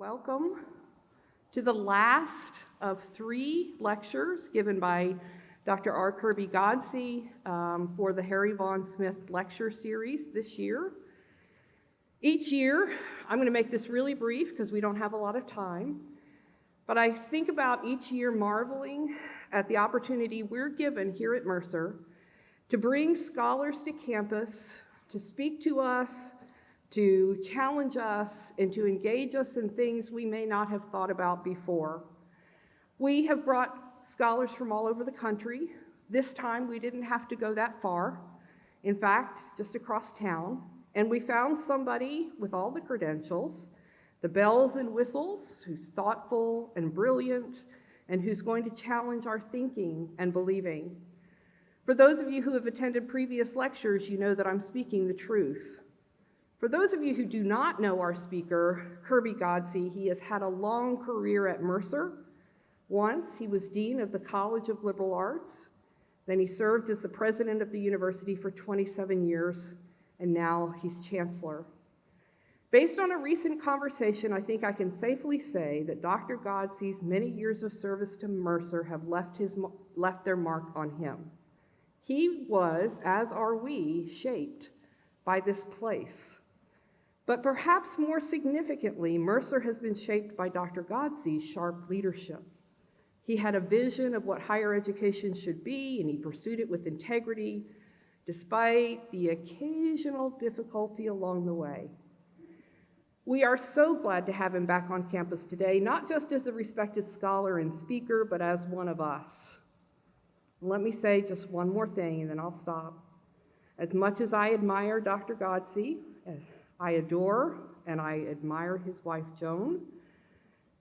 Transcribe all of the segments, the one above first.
Welcome to the last of 3 lectures given by Dr. R. Kirby Godsey for the Harry Vaughan Smith Lecture Series this year. Each year, I'm going to make this really brief because we don't have a lot of time, but I think about each year marveling at the opportunity we're given here at Mercer to bring scholars to campus, to speak to us, to challenge us, and to engage us in things we may not have thought about before. We have brought scholars from all over the country. This time we didn't have to go that far. In fact, just across town. And we found somebody with all the credentials, the bells and whistles, who's thoughtful and brilliant, and who's going to challenge our thinking and believing. For those of you who have attended previous lectures, you know that I'm speaking the truth. For those of you who do not know our speaker, Kirby Godsey, he has had a long career at Mercer. Once, he was Dean of the College of Liberal Arts. Then he served as the president of the university for 27 years, and now he's chancellor. Based on a recent conversation, I think I can safely say that Dr. Godsey's many years of service to Mercer have left their mark on him. He was, as are we, shaped by this place. But perhaps more significantly, Mercer has been shaped by Dr. Godsey's sharp leadership. He had a vision of what higher education should be, and he pursued it with integrity, despite the occasional difficulty along the way. We are so glad to have him back on campus today, not just as a respected scholar and speaker, but as one of us. Let me say just one more thing, and then I'll stop. As much as I admire Dr. Godsey, I adore and I admire his wife, Joan.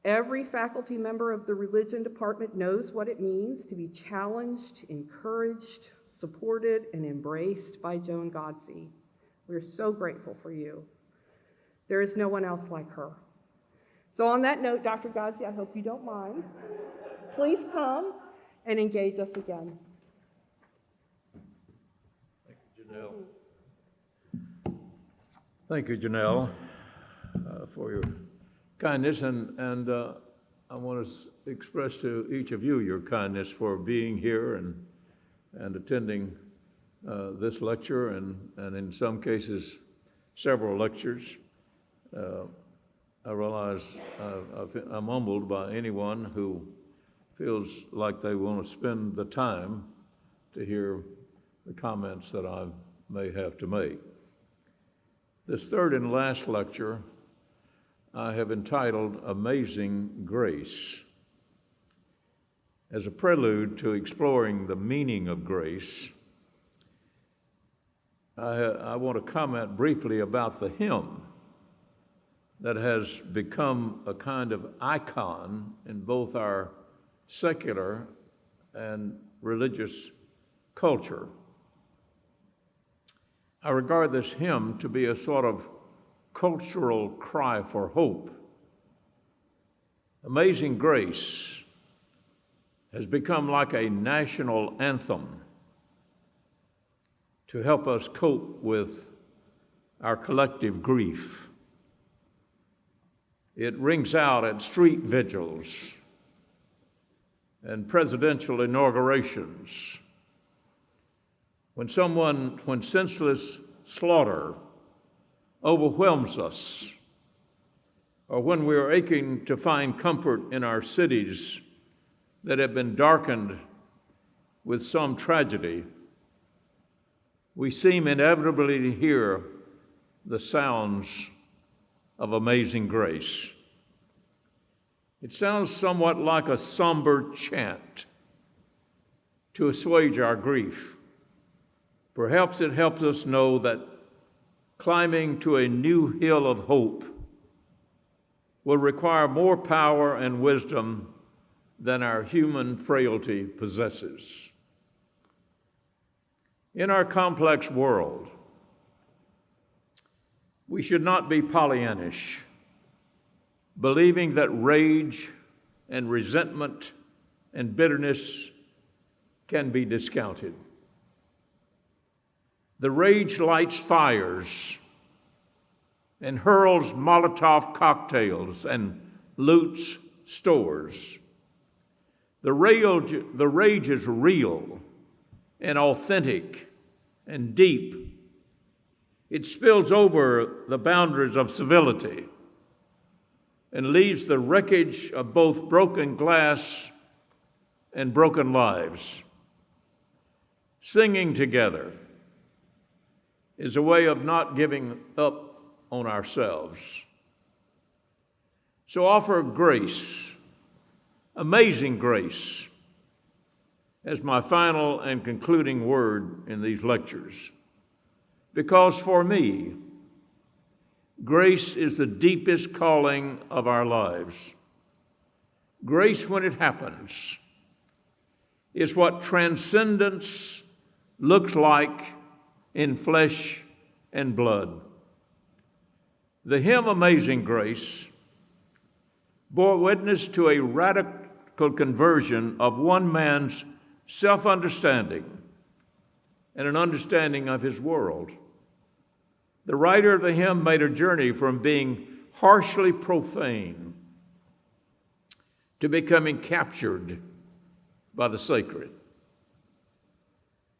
Every faculty member of the religion department knows what it means to be challenged, encouraged, supported, and embraced by Joan Godsey. We're so grateful for you. There is no one else like her. So on that note, Dr. Godsey, I hope you don't mind. Please come and engage us again. Thank you, Janelle. Thank you, Janelle, for your kindness, and I want to express to each of you your kindness for being here and attending this lecture, and in some cases, several lectures. I realize I'm humbled by anyone who feels like they want to spend the time to hear the comments that I may have to make. This third and last lecture I have entitled Amazing Grace. As a prelude to exploring the meaning of grace, I want to comment briefly about the hymn that has become a kind of icon in both our secular and religious culture. I regard this hymn to be a sort of cultural cry for hope. Amazing Grace has become like a national anthem to help us cope with our collective grief. It rings out at street vigils and presidential inaugurations. When senseless slaughter overwhelms us, or when we are aching to find comfort in our cities that have been darkened with some tragedy, we seem inevitably to hear the sounds of Amazing Grace. It sounds somewhat like a somber chant to assuage our grief. Perhaps it helps us know that climbing to a new hill of hope will require more power and wisdom than our human frailty possesses. In our complex world, we should not be Pollyannish, believing that rage and resentment and bitterness can be discounted. The rage lights fires and hurls Molotov cocktails and loots stores. The rage is real and authentic and deep. It spills over the boundaries of civility and leaves the wreckage of both broken glass and broken lives. Singing together is a way of not giving up on ourselves. So offer grace, amazing grace, as my final and concluding word in these lectures. Because for me, grace is the deepest calling of our lives. Grace, when it happens, is what transcendence looks like in flesh and blood. The hymn Amazing Grace bore witness to a radical conversion of one man's self-understanding and an understanding of his world. The writer of the hymn made a journey from being harshly profane to becoming captured by the sacred.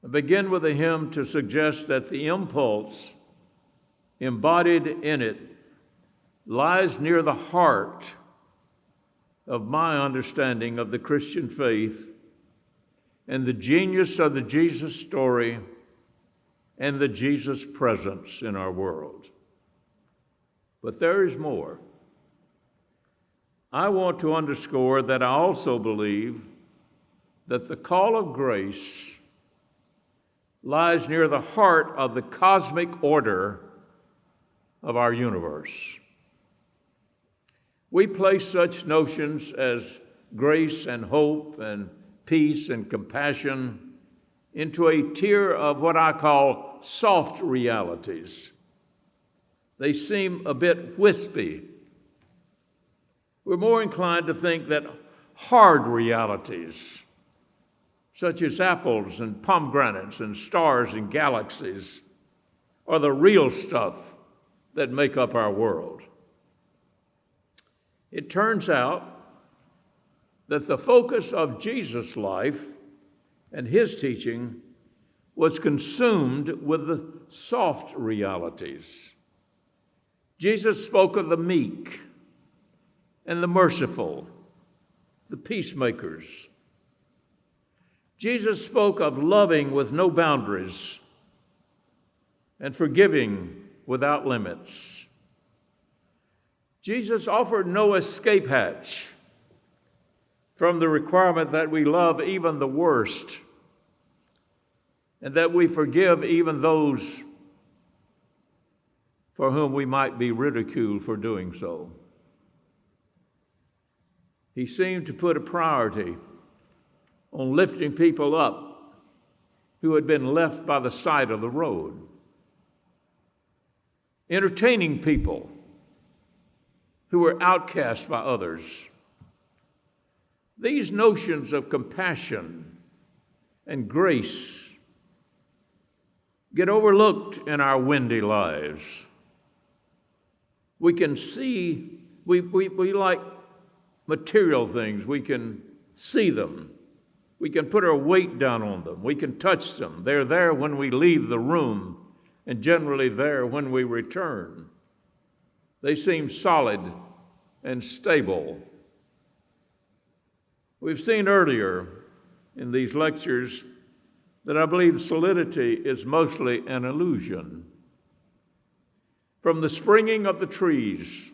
I begin with the hymn to suggest that the impulse embodied in it lies near the heart of my understanding of the Christian faith and the genius of the Jesus story and the Jesus presence in our world. But there is more. I want to underscore that I also believe that the call of grace lies near the heart of the cosmic order of our universe. We place such notions as grace and hope and peace and compassion into a tier of what I call soft realities. They seem a bit wispy. We're more inclined to think that hard realities, such as apples and pomegranates and stars and galaxies, are the real stuff that make up our world. It turns out that the focus of Jesus' life and his teaching was consumed with the soft realities. Jesus spoke of the meek and the merciful, the peacemakers. Jesus spoke of loving with no boundaries and forgiving without limits. Jesus offered no escape hatch from the requirement that we love even the worst and that we forgive even those for whom we might be ridiculed for doing so. He seemed to put a priority on lifting people up who had been left by the side of the road, entertaining people who were outcast by others. These notions of compassion and grace get overlooked in our windy lives. We can see, we like material things. We can see them. We can put our weight down on them. We can touch them. They're there when we leave the room and generally there when we return. They seem solid and stable. We've seen earlier in these lectures that I believe solidity is mostly an illusion. From the springing of the trees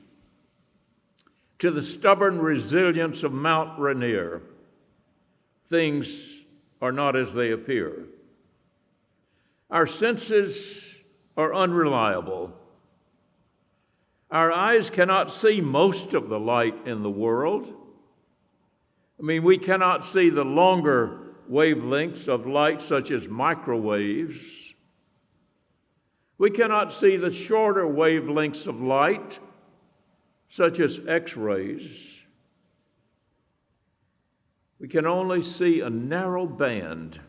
to the stubborn resilience of Mount Rainier, things are not as they appear. Our senses are unreliable. Our eyes cannot see most of the light in the world. We cannot see the longer wavelengths of light, such as microwaves. We cannot see the shorter wavelengths of light, such as X-rays. We can only see a narrow band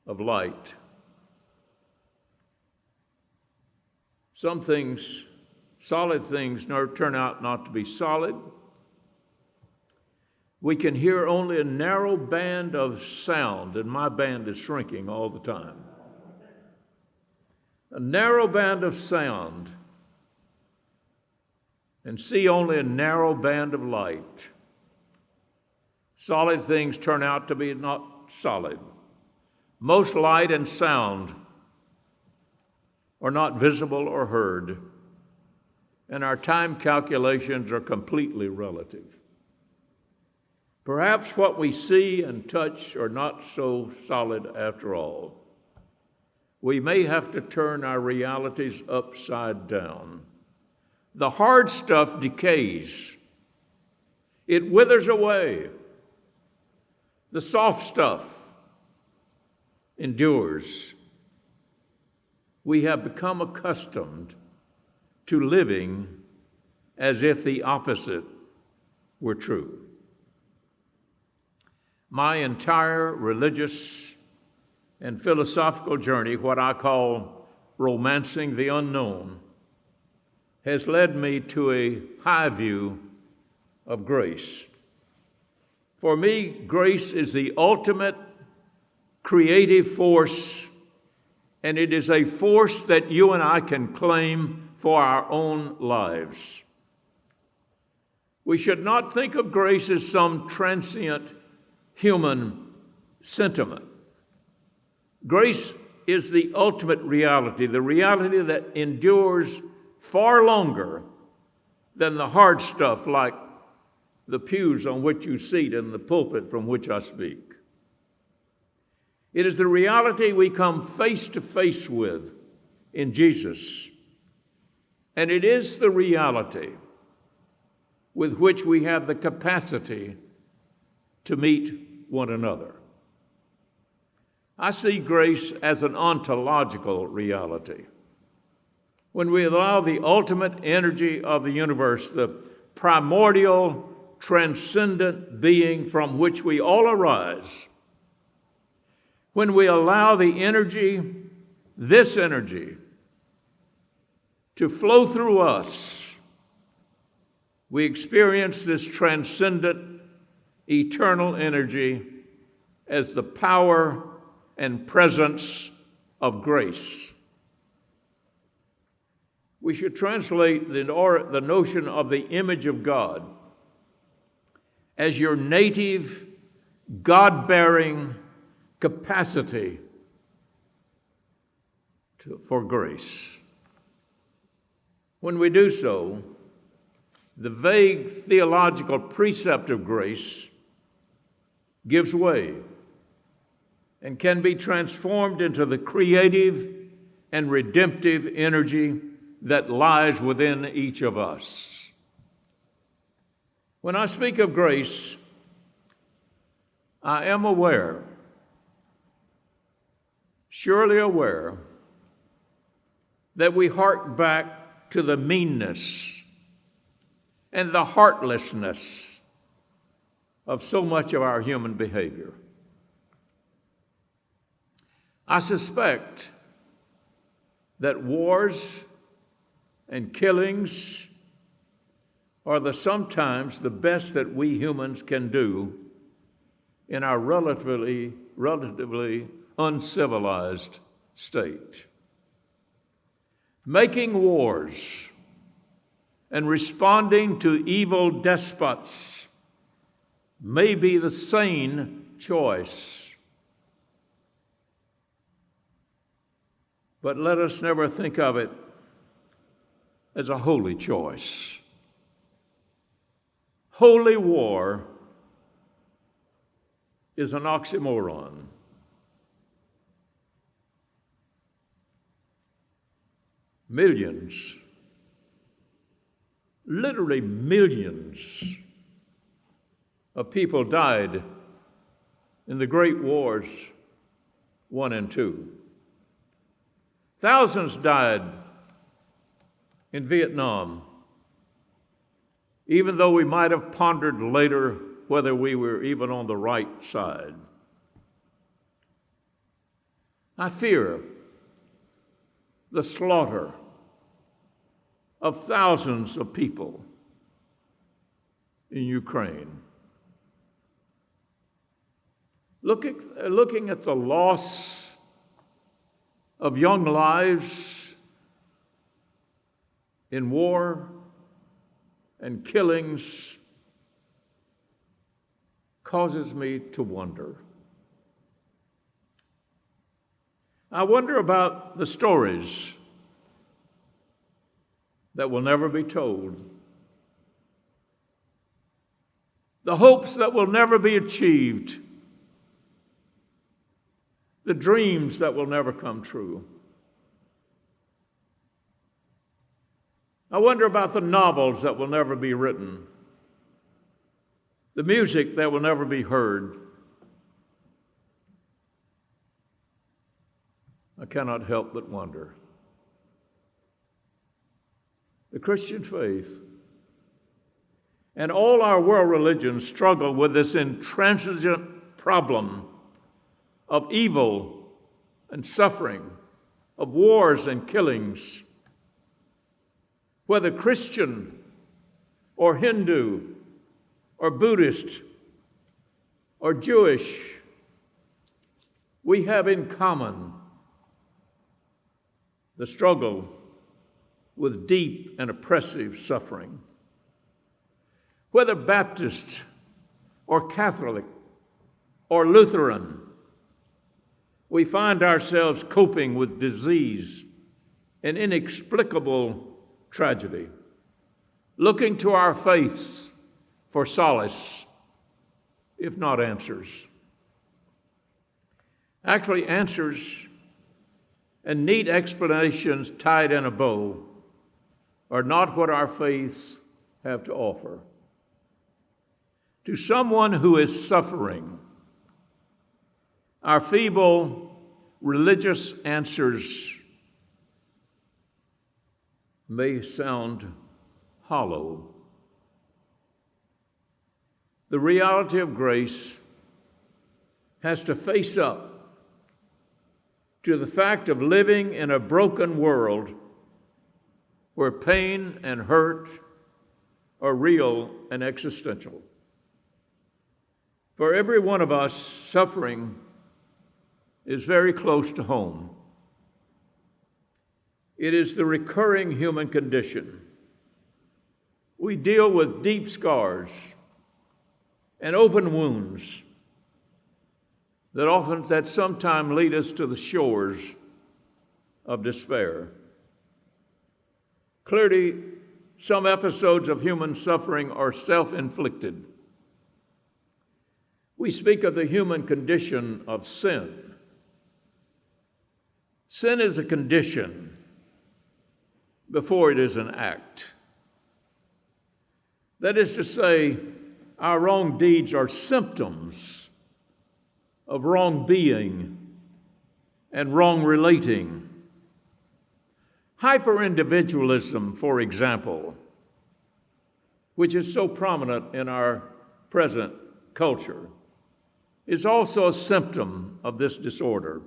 of light. Some things solid things turn out not to be solid. We can hear only a narrow band of sound, and my band is shrinking all the time. A narrow band of sound, and see only a narrow band of light. Solid things turn out to be not solid. Most light and sound are not visible or heard, and our time calculations are completely relative. Perhaps what we see and touch are not so solid after all. We may have to turn our realities upside down. The hard stuff decays. It withers away. The soft stuff endures. We have become accustomed to living as if the opposite were true. My entire religious and philosophical journey, what I call romancing the unknown, has led me to a high view of grace. For me, grace is the ultimate creative force, and it is a force that you and I can claim for our own lives. We should not think of grace as some transient human sentiment. Grace is the ultimate reality, the reality that endures far longer than the hard stuff like the pews on which you sit and the pulpit from which I speak. It is the reality we come face to face with in Jesus, and it is the reality with which we have the capacity to meet one another. I see grace as an ontological reality. When we allow the ultimate energy of the universe, the primordial, transcendent being from which we all arise, when we allow the energy, this energy, to flow through us, we experience this transcendent, eternal energy as the power and presence of grace. We should translate the notion of the image of God as your native, God-bearing capacity for grace. When we do so, the vague theological precept of grace gives way and can be transformed into the creative and redemptive energy that lies within each of us. When I speak of grace, I am aware, surely aware, that we hark back to the meanness and the heartlessness of so much of our human behavior. I suspect that wars and killings are sometimes the best that we humans can do in our relatively uncivilized state. Making wars and responding to evil despots may be the sane choice. But let us never think of it as a holy choice. Holy war is an oxymoron. Millions, literally millions of people died in the great wars 1 and 2. Thousands died in Vietnam, even though we might have pondered later whether we were even on the right side. I fear the slaughter of thousands of people in Ukraine. Looking at the loss of young lives in war and killings causes me to wonder. I wonder about the stories that will never be told, the hopes that will never be achieved, the dreams that will never come true. I wonder about the novels that will never be written, the music that will never be heard. I cannot help but wonder. The Christian faith and all our world religions struggle with this intransigent problem of evil and suffering, of wars and killings. Whether Christian or Hindu or Buddhist or Jewish, we have in common the struggle with deep and oppressive suffering. Whether Baptist or Catholic or Lutheran, we find ourselves coping with disease and inexplicable tragedy, looking to our faiths for solace, if not answers. Actually, answers and neat explanations tied in a bow are not what our faiths have to offer. To someone who is suffering, our feeble religious answers may sound hollow. The reality of grace has to face up to the fact of living in a broken world where pain and hurt are real and existential. For every one of us, suffering is very close to home. It is the recurring human condition. We deal with deep scars and open wounds that sometimes lead us to the shores of despair. Clearly, some episodes of human suffering are self-inflicted. We speak of the human condition of sin. Sin is a condition before it is an act. That is to say, our wrong deeds are symptoms of wrong being and wrong relating. Hyper-individualism, for example, which is so prominent in our present culture, is also a symptom of this disorder.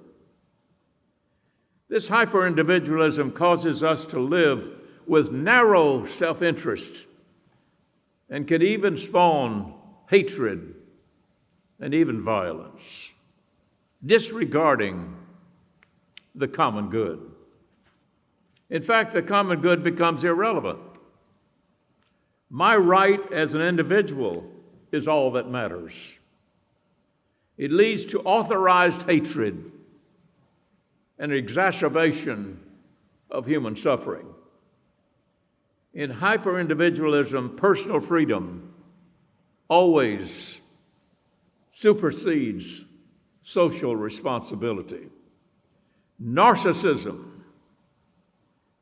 This hyper-individualism causes us to live with narrow self-interest and can even spawn hatred and even violence, disregarding the common good. In fact, the common good becomes irrelevant. My right as an individual is all that matters. It leads to authorized hatred and exacerbation of human suffering. In hyper-individualism, personal freedom always supersedes social responsibility. Narcissism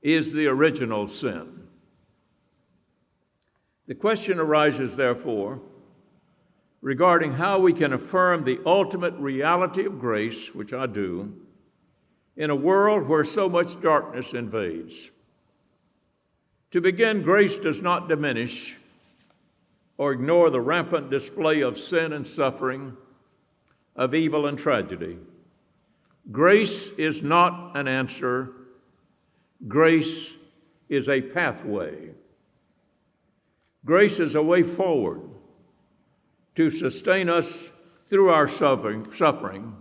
is the original sin. The question arises, therefore, regarding how we can affirm the ultimate reality of grace, which I do, in a world where so much darkness invades. To begin, grace does not diminish or ignore the rampant display of sin and suffering, of evil and tragedy. Grace is not an answer. Grace is a pathway. Grace is a way forward to sustain us through our suffering,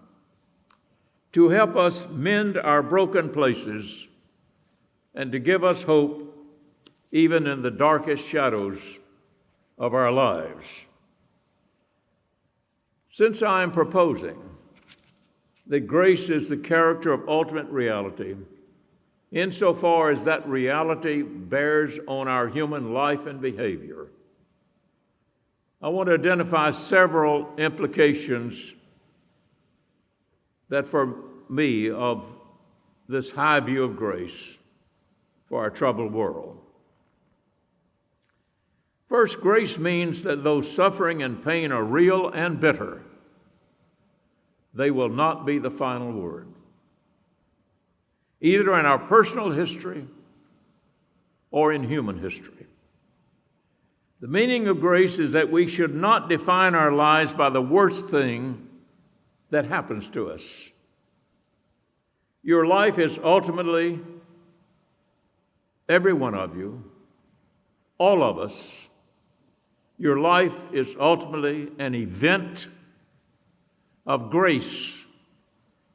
to help us mend our broken places, and to give us hope even in the darkest shadows of our lives. Since I am proposing that grace is the character of ultimate reality, insofar as that reality bears on our human life and behavior, I want to identify several implications that for me of this high view of grace for our troubled world. First, grace means that though suffering and pain are real and bitter, they will not be the final word, either in our personal history or in human history. The meaning of grace is that we should not define our lives by the worst thing that happens to us. Your life is ultimately, every one of you, all of us, your life is ultimately an event of grace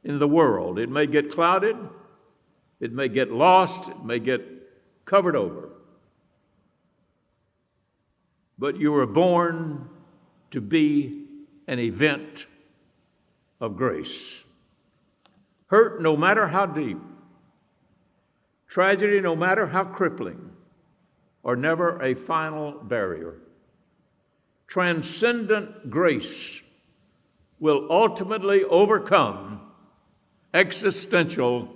in the world. It may get clouded, it may get lost, it may get covered over. But you were born to be an event of grace. Hurt, no matter how deep, tragedy, no matter how crippling, are never a final barrier. Transcendent grace will ultimately overcome existential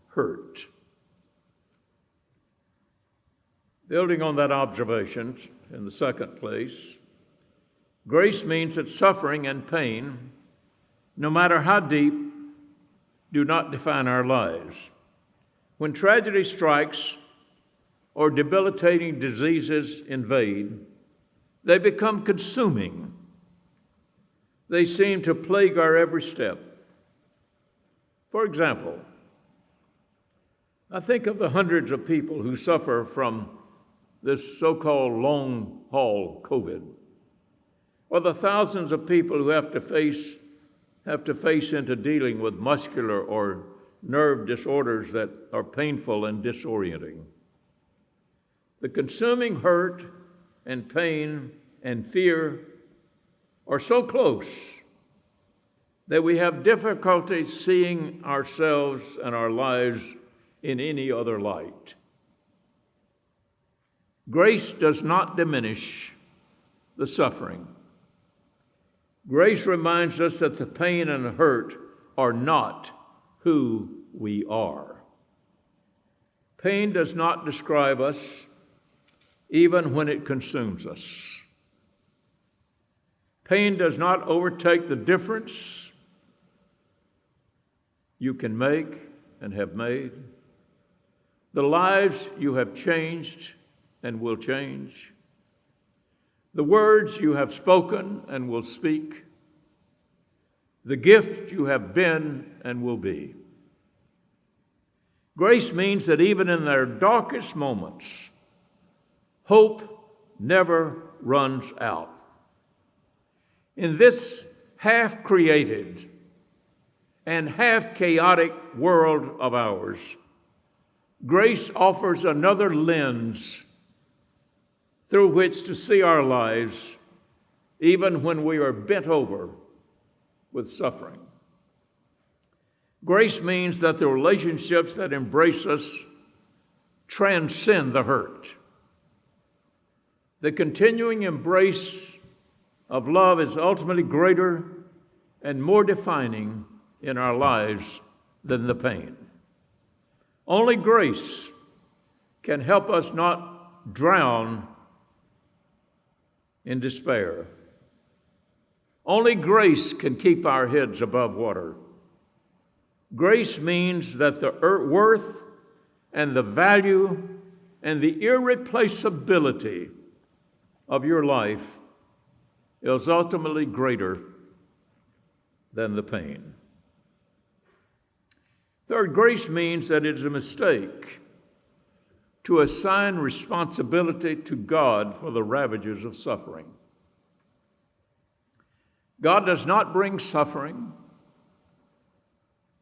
hurt. Building on that observation, in the second place, grace means that suffering and pain, no matter how deep, do not define our lives. When tragedy strikes or debilitating diseases invade, they become consuming. They seem to plague our every step. For example, I think of the hundreds of people who suffer from this so-called long-haul COVID, or the thousands of people who have to face into dealing with muscular or nerve disorders that are painful and disorienting. The consuming hurt and pain and fear are so close that we have difficulty seeing ourselves and our lives in any other light. Grace does not diminish the suffering. Grace reminds us that the pain and the hurt are not who we are. Pain does not describe us, even when it consumes us. Pain does not overtake the difference you can make and have made, the lives you have changed and will change, the words you have spoken and will speak, the gift you have been and will be. Grace means that even in their darkest moments, hope never runs out. In this half-created and half-chaotic world of ours, grace offers another lens through which to see our lives, even when we are bent over with suffering. Grace means that the relationships that embrace us transcend the hurt. The continuing embrace of love is ultimately greater and more defining in our lives than the pain. Only grace can help us not drown in despair. Only grace can keep our heads above water. Grace means that the worth and the value and the irreplaceability of your life is ultimately greater than the pain. Third, grace means that it is a mistake to assign responsibility to God for the ravages of suffering. God does not bring suffering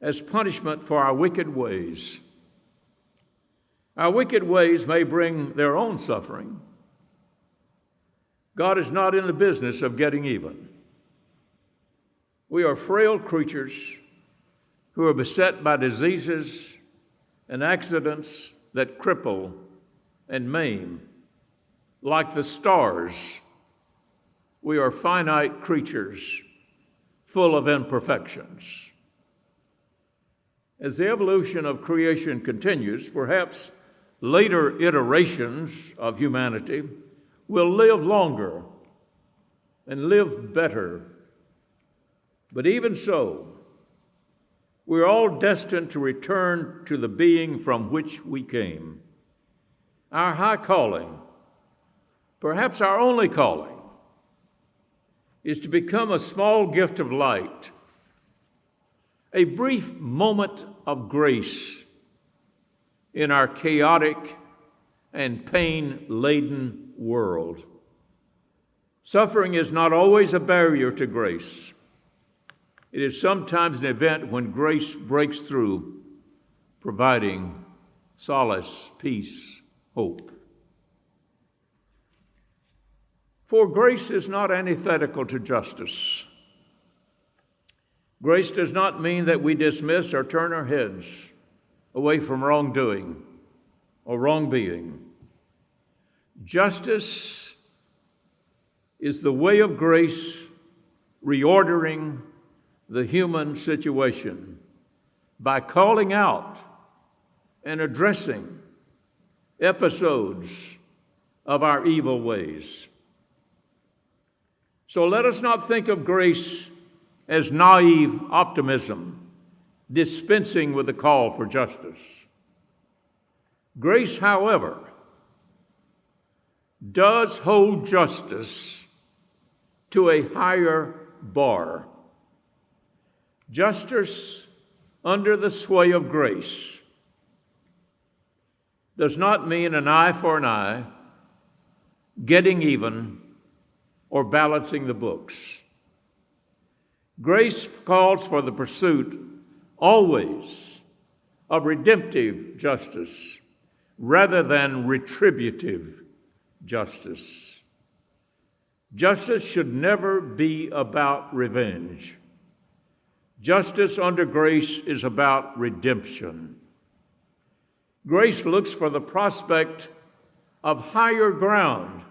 as punishment for our wicked ways. Our wicked ways may bring their own suffering. God is not in the business of getting even. We are frail creatures who are beset by diseases and accidents that cripple and maim. Like the stars, we are finite creatures full of imperfections. As the evolution of creation continues, perhaps later iterations of humanity will live longer and live better. But even so, we're all destined to return to the being from which we came. Our high calling, perhaps our only calling, is to become a small gift of light, a brief moment of grace in our chaotic and pain-laden world. Suffering is not always a barrier to grace. It is sometimes an event when grace breaks through, providing solace, peace, hope. For grace is not antithetical to justice. Grace does not mean that we dismiss or turn our heads away from wrongdoing or wrongbeing. Justice is the way of grace reordering the human situation by calling out and addressing episodes of our evil ways. So let us not think of grace as naive optimism, dispensing with the call for justice. Grace, however, does hold justice to a higher bar. Justice under the sway of grace does not mean an eye for an eye, getting even, or balancing the books. Grace calls for the pursuit, always, of redemptive justice rather than retributive justice. Justice should never be about revenge. Justice under grace is about redemption. Grace looks for the prospect of higher ground,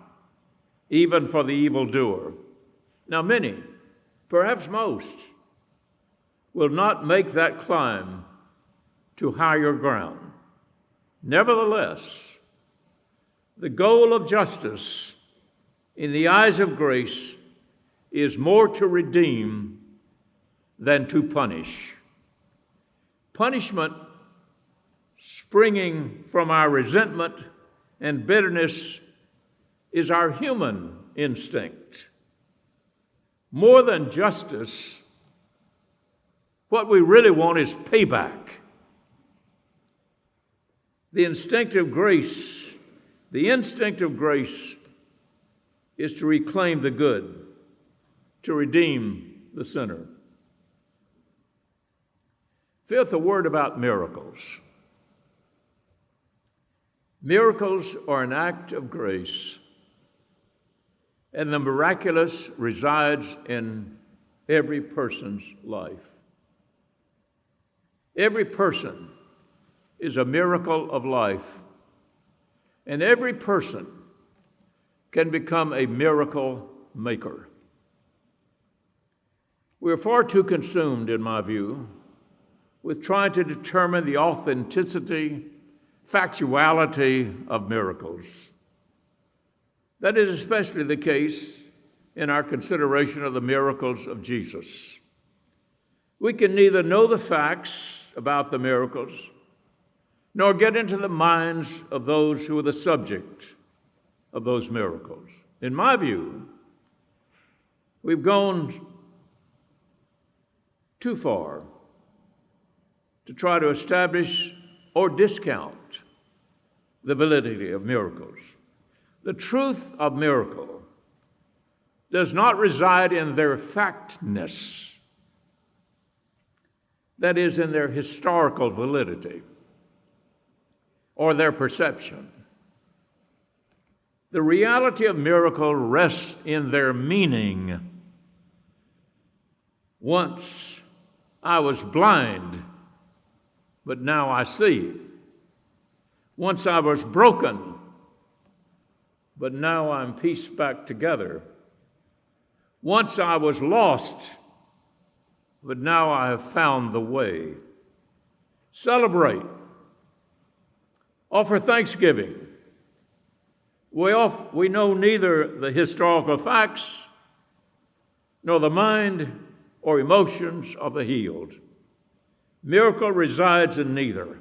even for the evildoer. Now, many, perhaps most, will not make that climb to higher ground. Nevertheless, the goal of justice in the eyes of grace is more to redeem than to punish. Punishment springing from our resentment and bitterness is our human instinct. More than justice, what we really want is payback. The instinct of grace is to reclaim the good, to redeem the sinner. Fifth, a word about miracles. Miracles are an act of grace, and the miraculous resides in every person's life. Every person is a miracle of life, and every person can become a miracle maker. We're far too consumed, in my view, with trying to determine the authenticity, factuality of miracles. That is especially the case in our consideration of the miracles of Jesus. We can neither know the facts about the miracles, nor get into the minds of those who are the subject of those miracles. In my view, we've gone too far to try to establish or discount the validity of miracles. The truth of miracle does not reside in their factness, that is, in their historical validity or their perception. The reality of miracle rests in their meaning. Once I was blind, but now I see. Once I was broken, but now I'm pieced back together. Once I was lost, but now I have found the way. Celebrate. Offer thanksgiving. We know neither the historical facts nor the mind or emotions of the healed. Miracle resides in neither.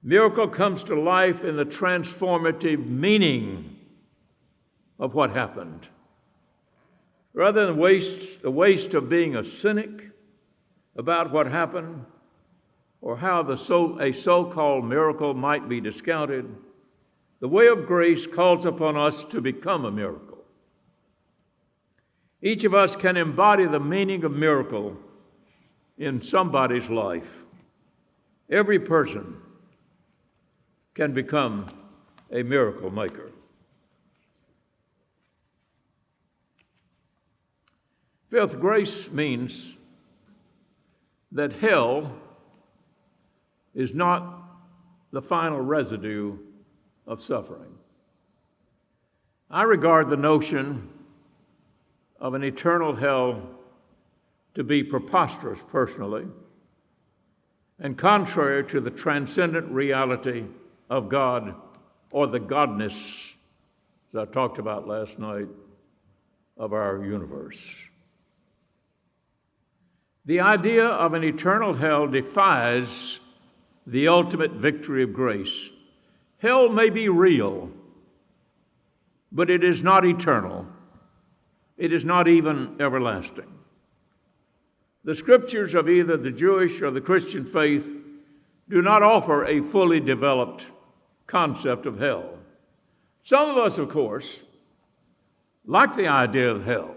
Miracle comes to life in the transformative meaning of what happened. Rather than the waste of being a cynic about what happened or how a so-called miracle might be discounted, the way of grace calls upon us to become a miracle. Each of us can embody the meaning of miracle in somebody's life. Every person can become a miracle maker. Fifth, grace means that hell is not the final residue of suffering. I regard the notion of an eternal hell to be preposterous personally and contrary to the transcendent reality of God or the godness, as I talked about last night, of our universe. The idea of an eternal hell defies the ultimate victory of grace. Hell may be real, but it is not eternal. It is not even everlasting. The scriptures of either the Jewish or the Christian faith do not offer a fully developed concept of hell. Some of us, of course, like the idea of hell,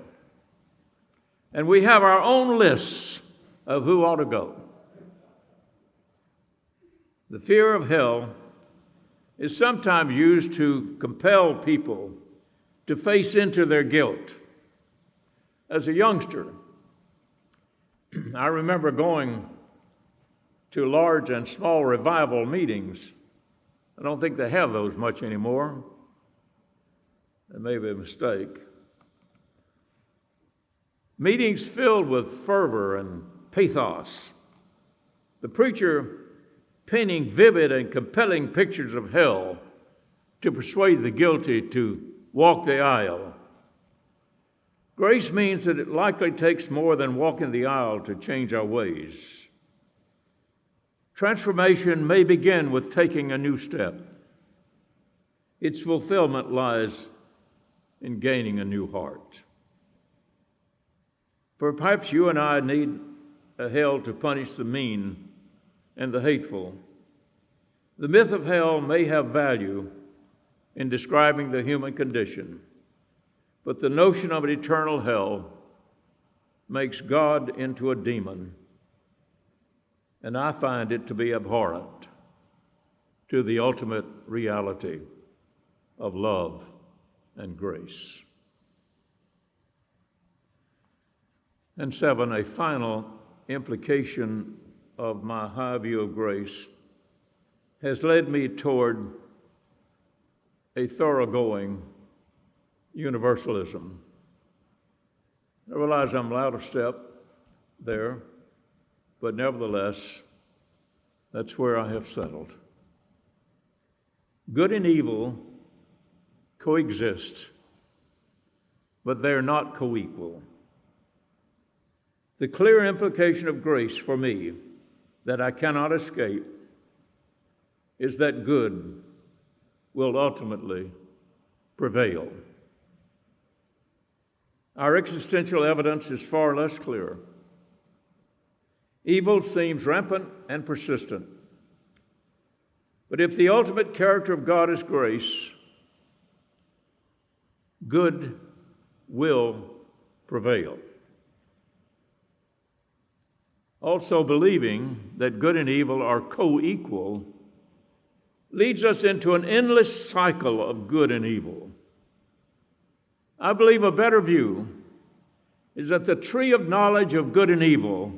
and we have our own lists of who ought to go. The fear of hell is sometimes used to compel people to face into their guilt. As a youngster, I remember going to large and small revival meetings. I don't think they have those much anymore. That may be a mistake. Meetings filled with fervor and pathos. The preacher painting vivid and compelling pictures of hell to persuade the guilty to walk the aisle. Grace means that it likely takes more than walking the aisle to change our ways. Transformation may begin with taking a new step. Its fulfillment lies in gaining a new heart. Perhaps you and I need a hell to punish the mean and the hateful. The myth of hell may have value in describing the human condition, but the notion of an eternal hell makes God into a demon, and I find it to be abhorrent to the ultimate reality of love and grace. And seven, a final implication of my high view of grace has led me toward a thoroughgoing universalism. I realize I'm out of step there, but nevertheless, that's where I have settled. Good and evil coexist, but they're not co-equal. The clear implication of grace for me that I cannot escape is that good will ultimately prevail. Our existential evidence is far less clear. Evil seems rampant and persistent. But if the ultimate character of God is grace, good will prevail. Also, believing that good and evil are co-equal leads us into an endless cycle of good and evil. I believe a better view is that the tree of knowledge of good and evil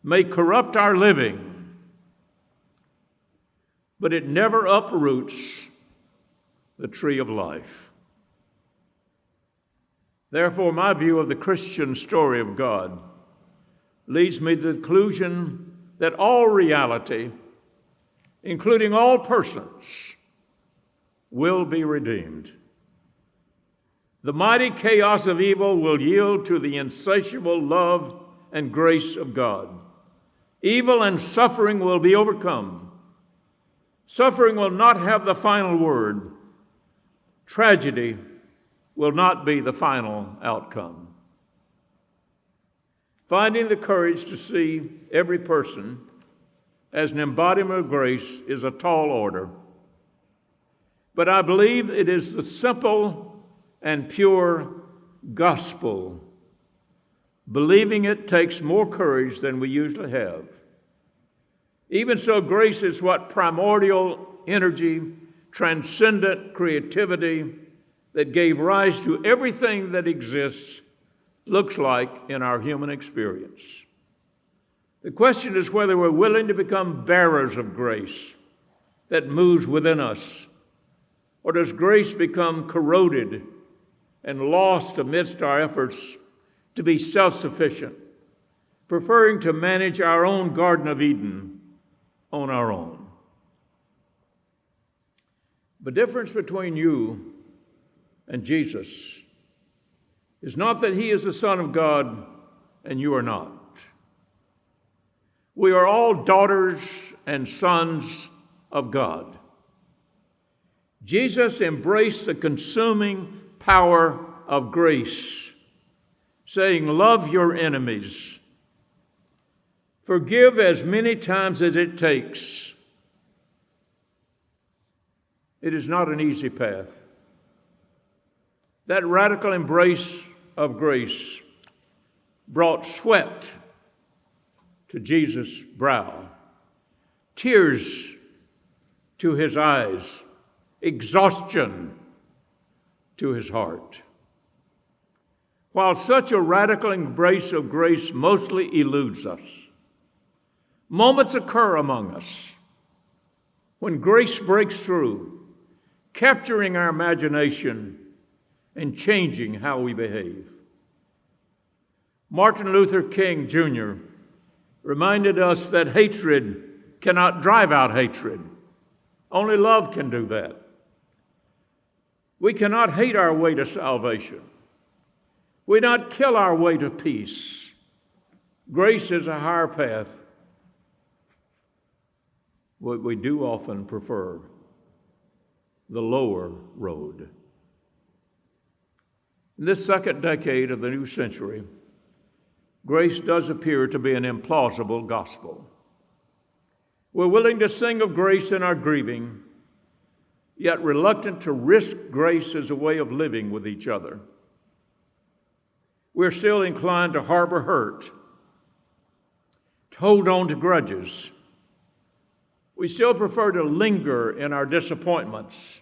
may corrupt our living, but it never uproots the tree of life. Therefore, my view of the Christian story of God leads me to the conclusion that all reality, including all persons, will be redeemed. The mighty chaos of evil will yield to the insatiable love and grace of God. Evil and suffering will be overcome. Suffering will not have the final word. Tragedy will not be the final outcome. Finding the courage to see every person as an embodiment of grace is a tall order. But I believe it is the simple and pure gospel. Believing it takes more courage than we usually have. Even so, grace is what primordial energy, transcendent creativity that gave rise to everything that exists looks like in our human experience. The question is whether we're willing to become bearers of grace that moves within us, or does grace become corroded and lost amidst our efforts to be self-sufficient, preferring to manage our own Garden of Eden on our own. The difference between you and Jesus is not that he is the Son of God and you are not. We are all daughters and sons of God. Jesus embraced the consuming power of grace, saying, "Love your enemies. Forgive as many times as it takes." It is not an easy path. That radical embrace of grace brought sweat to Jesus' brow, tears to his eyes, exhaustion to his heart. While such a radical embrace of grace mostly eludes us, moments occur among us when grace breaks through, capturing our imagination and changing how we behave. Martin Luther King Jr. reminded us that hatred cannot drive out hatred. Only love can do that. We cannot hate our way to salvation. We not kill our way to peace. Grace is a higher path. But we do often prefer the lower road. In this second decade of the new century, grace does appear to be an implausible gospel. We're willing to sing of grace in our grieving, yet reluctant to risk grace as a way of living with each other. We're still inclined to harbor hurt, to hold on to grudges. We still prefer to linger in our disappointments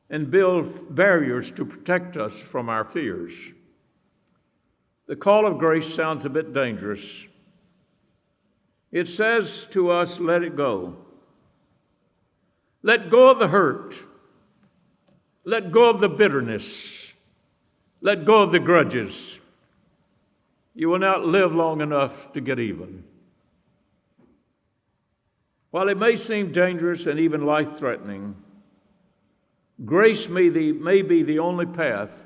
and build barriers to protect us from our fears. The call of grace sounds a bit dangerous. It says to us, let it go. Let go of the hurt. Let go of the bitterness. Let go of the grudges. You will not live long enough to get even. While it may seem dangerous and even life-threatening, grace may be the only path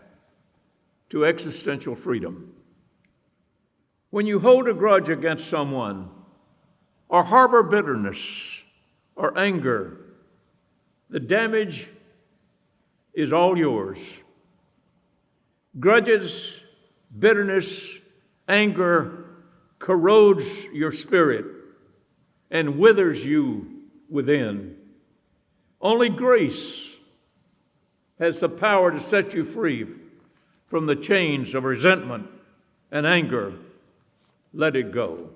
to existential freedom. When you hold a grudge against someone, or harbor bitterness or anger, the damage is all yours. Grudges, bitterness, anger corrodes your spirit and withers you within. Only grace has the power to set you free from the chains of resentment and anger. Let it go.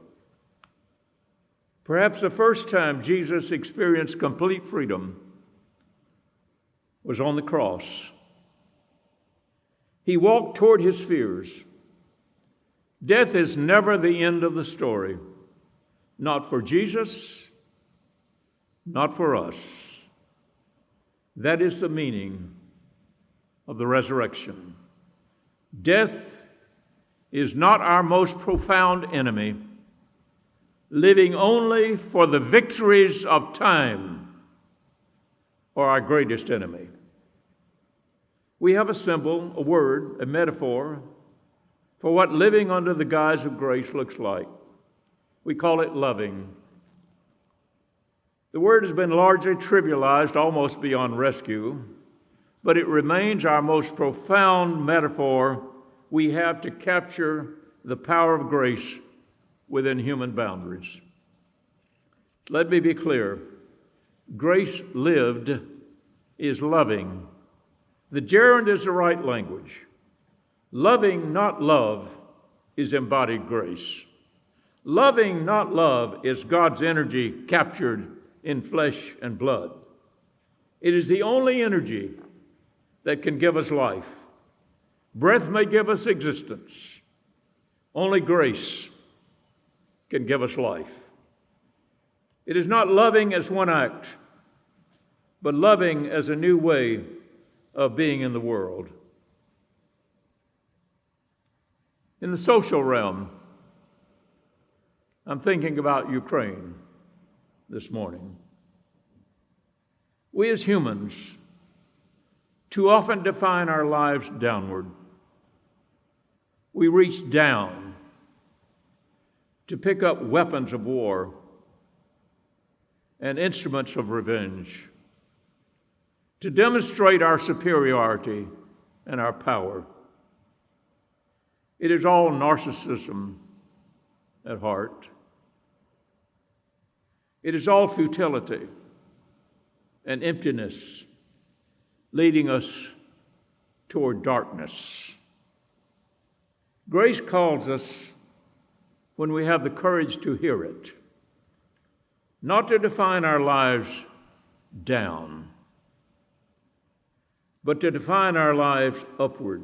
Perhaps the first time Jesus experienced complete freedom was on the cross. He walked toward his fears. Death is never the end of the story. Not for Jesus, not for us. That is the meaning of the resurrection. Death is not our most profound enemy, living only for the victories of time, or our greatest enemy. We have a symbol, a word, a metaphor for what living under the guise of grace looks like. We call it loving. The word has been largely trivialized, almost beyond rescue, but it remains our most profound metaphor we have to capture the power of grace within human boundaries. Let me be clear. Grace lived is loving. The gerund is the right language. Loving, not love, is embodied grace. Loving, not love, is God's energy captured in flesh and blood. It is the only energy that can give us life. Breath may give us existence. Only grace can give us life. It is not loving as one act, but loving as a new way of being in the world. In the social realm, I'm thinking about Ukraine this morning. We as humans too often define our lives downward. We reach down to pick up weapons of war and instruments of revenge, to demonstrate our superiority and our power. It is all narcissism at heart. It is all futility and emptiness leading us toward darkness. Grace calls us when we have the courage to hear it, not to define our lives down, but to define our lives upward,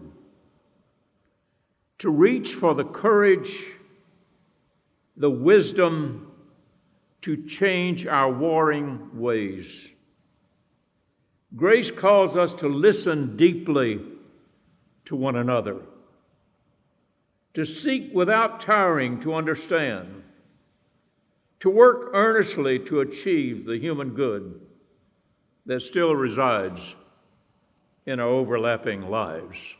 to reach for the courage, the wisdom to change our warring ways. Grace calls us to listen deeply to one another, to seek without tiring to understand, to work earnestly to achieve the human good that still resides in our overlapping lives.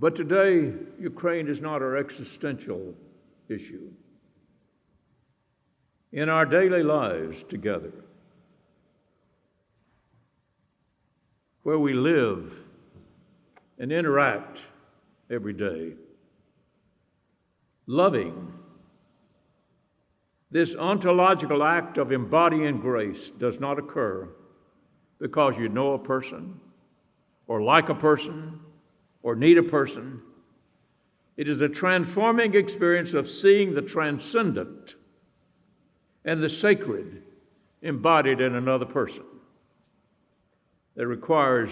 But today, Ukraine is not our existential issue. In our daily lives together, where we live and interact every day, loving, this ontological act of embodying grace does not occur because you know a person or like a person or need a person. It is a transforming experience of seeing the transcendent and the sacred embodied in another person that requires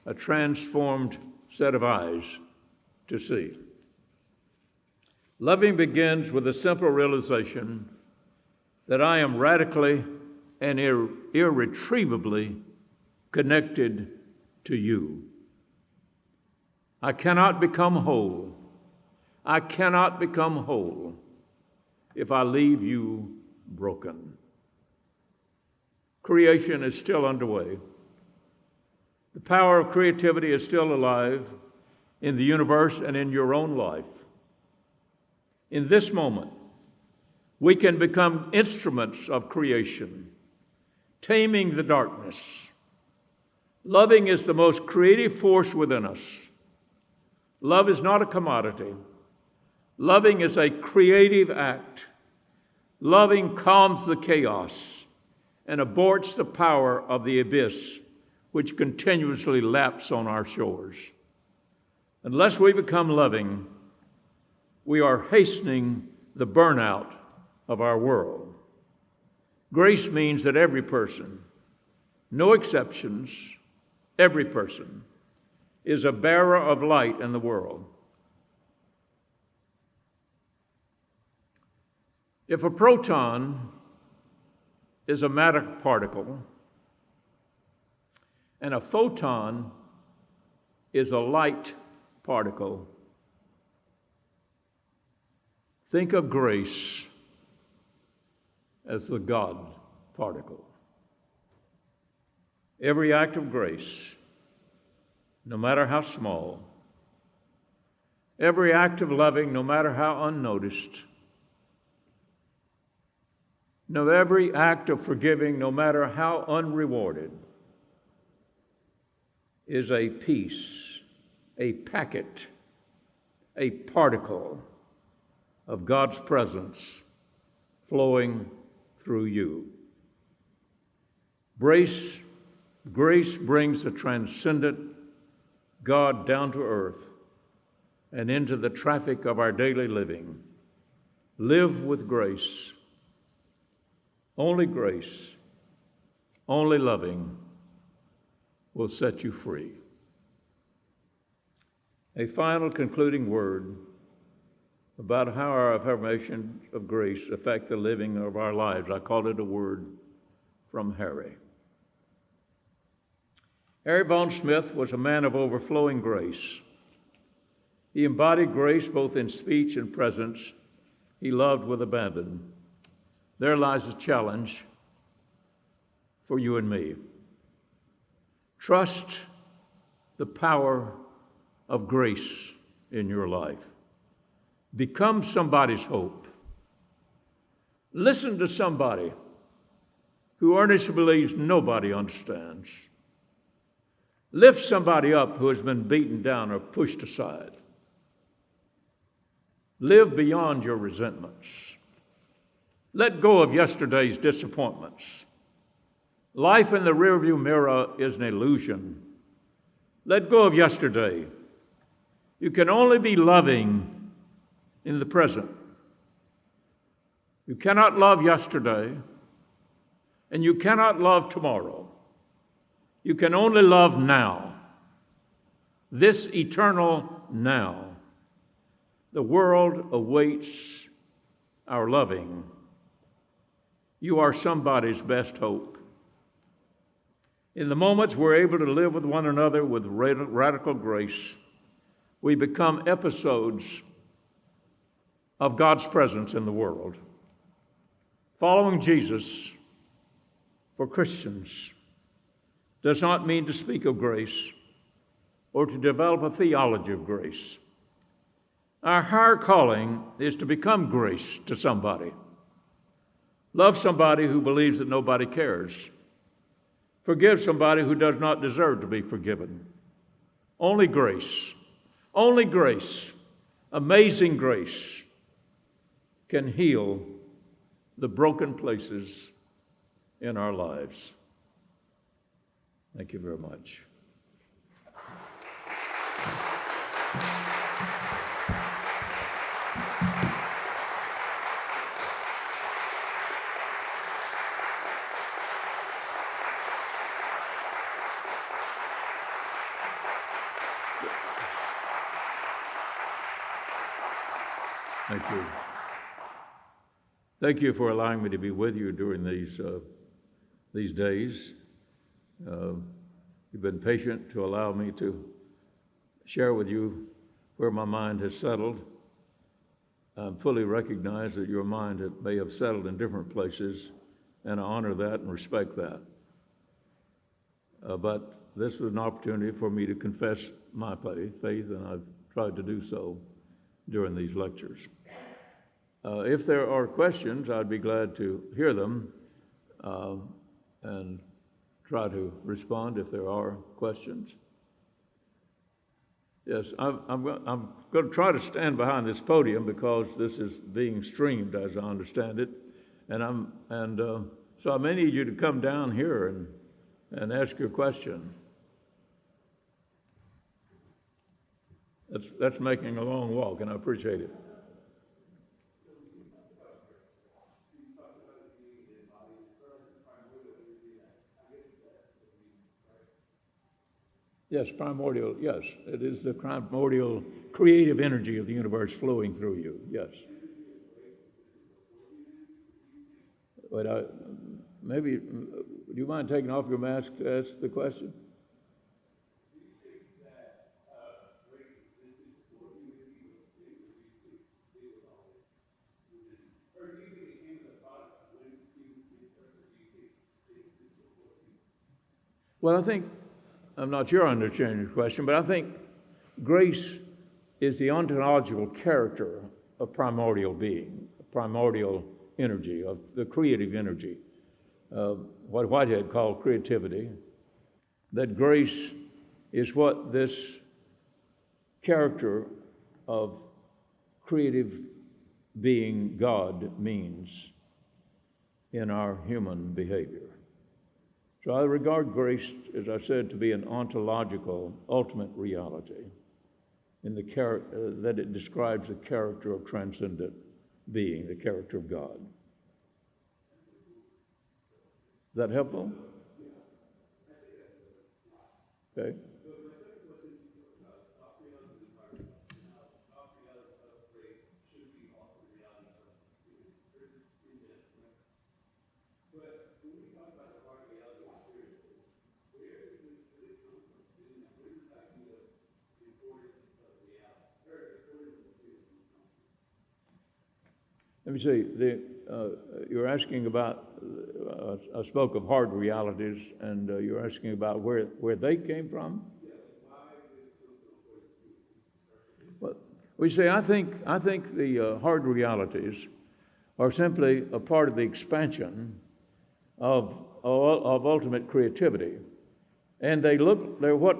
a transformed set of eyes to see. Loving begins with a simple realization that I am radically and irretrievably connected to you. I cannot become whole. I cannot become whole if I leave you broken. Creation is still underway. The power of creativity is still alive in the universe and in your own life. In this moment, we can become instruments of creation, taming the darkness. Loving is the most creative force within us. Love is not a commodity. Loving is a creative act. Loving calms the chaos and aborts the power of the abyss which continuously laps on our shores. Unless we become loving, we are hastening the burnout of our world. Grace means that every person, no exceptions, every person, is a bearer of light in the world. If a proton is a matter particle and a photon is a light particle, think of grace as the God particle. Every act of grace, no matter how small, every act of loving, no matter how unnoticed, every act of forgiving, no matter how unrewarded, is a piece, a packet, a particle of God's presence flowing through you. Grace brings the transcendent God down to earth and into the traffic of our daily living. Live with grace. Only grace, only loving will set you free. A final concluding word about how our affirmation of grace affect the living of our lives. I call it a word from Harry. Harry Vaughan Smith was a man of overflowing grace. He embodied grace both in speech and presence. He loved with abandon. There lies a challenge for you and me. Trust the power of grace in your life. Become somebody's hope. Listen to somebody who earnestly believes nobody understands. Lift somebody up who has been beaten down or pushed aside. Live beyond your resentments. Let go of yesterday's disappointments. Life in the rearview mirror is an illusion. Let go of yesterday. You can only be loving in the present. You cannot love yesterday, and you cannot love tomorrow. You can only love now, this eternal now. The world awaits our loving. You are somebody's best hope. In the moments we're able to live with one another with radical grace, we become episodes of God's presence in the world. Following Jesus for Christians does not mean to speak of grace or to develop a theology of grace. Our higher calling is to become grace to somebody. Love somebody who believes that nobody cares. Forgive somebody who does not deserve to be forgiven. Only grace, amazing grace can heal the broken places in our lives. Thank you very much. Thank you. Thank you for allowing me to be with you during these days. You've been patient to allow me to share with you where my mind has settled. I fully recognize that your mind may have settled in different places, and I honor that and respect that. But this was an opportunity for me to confess my faith, and I've tried to do so during these lectures. If there are questions, I'd be glad to hear them and try to respond if there are questions. Yes, I'm going to try to stand behind this podium because this is being streamed, as I understand it. So I may need you to come down here and ask your question. That's making a long walk, and I appreciate it. Yes, primordial, yes. It is the primordial creative energy of the universe flowing through you, yes. But maybe, do you mind taking off your mask to ask the question? Well, I think, I'm not sure I understand your question, but I think grace is the ontological character of primordial being, primordial energy, of the creative energy, what Whitehead called creativity. That grace is what this character of creative being, God, means in our human behavior. So I regard grace, as I said, to be an ontological, ultimate reality in the that it describes the character of transcendent being, the character of God. Is that helpful? Okay. Let me see, you're asking about, I spoke of hard realities, and you're asking about where they came from? Well, I think the hard realities are simply a part of the expansion of ultimate creativity, and they're what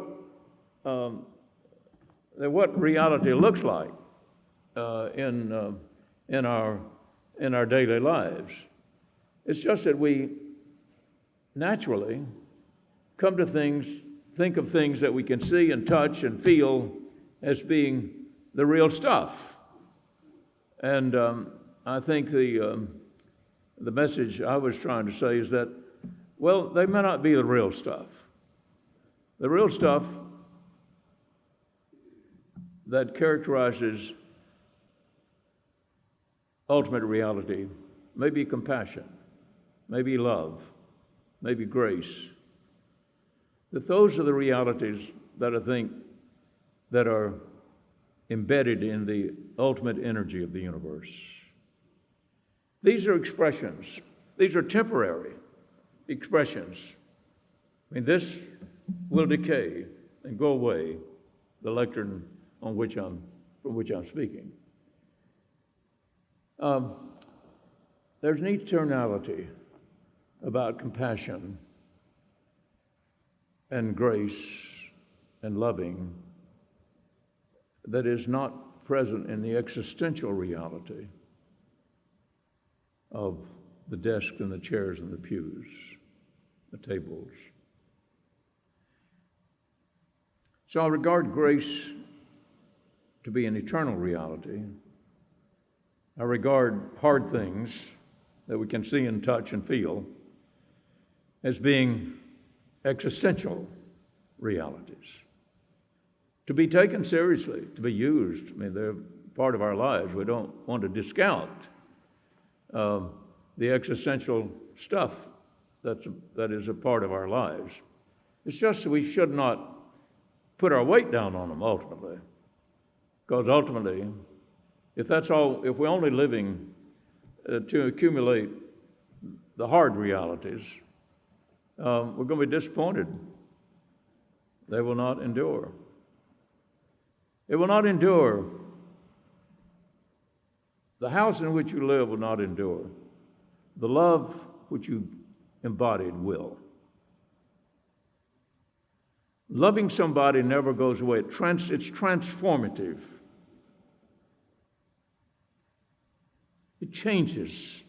reality looks like in our daily lives. It's just that we naturally come to think of things that we can see and touch and feel as being the real stuff. And I think the message I was trying to say is that, well, they may not be the real stuff. The real stuff that characterizes ultimate reality may be compassion, maybe love, maybe grace. That those are the realities that I think that are embedded in the ultimate energy of the universe. These are expressions. These are temporary expressions. I mean, this will decay and go away, the lectern from which I'm speaking. There's an eternality about compassion and grace and loving that is not present in the existential reality of the desks and the chairs and the pews, the tables. So I regard grace to be an eternal reality. I regard hard things that we can see and touch and feel as being existential realities. To be taken seriously, to be used. I mean, they're part of our lives. We don't want to discount the existential stuff that is a part of our lives. It's just that we should not put our weight down on them ultimately. Because ultimately, if we're only living to accumulate the hard realities, we're going to be disappointed. They will not endure. It will not endure. The house in which you live will not endure. The love which you embodied will. Loving somebody never goes away. It's transformative. It changes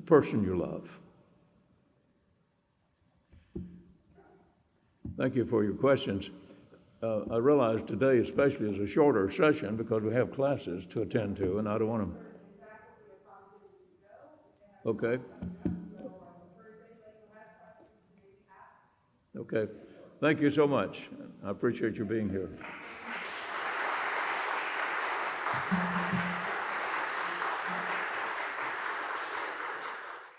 person you love. Thank you for your questions. I realize today especially is a shorter session because we have classes to attend to, and I don't want to. Okay. Okay. Thank you so much. I appreciate you being here.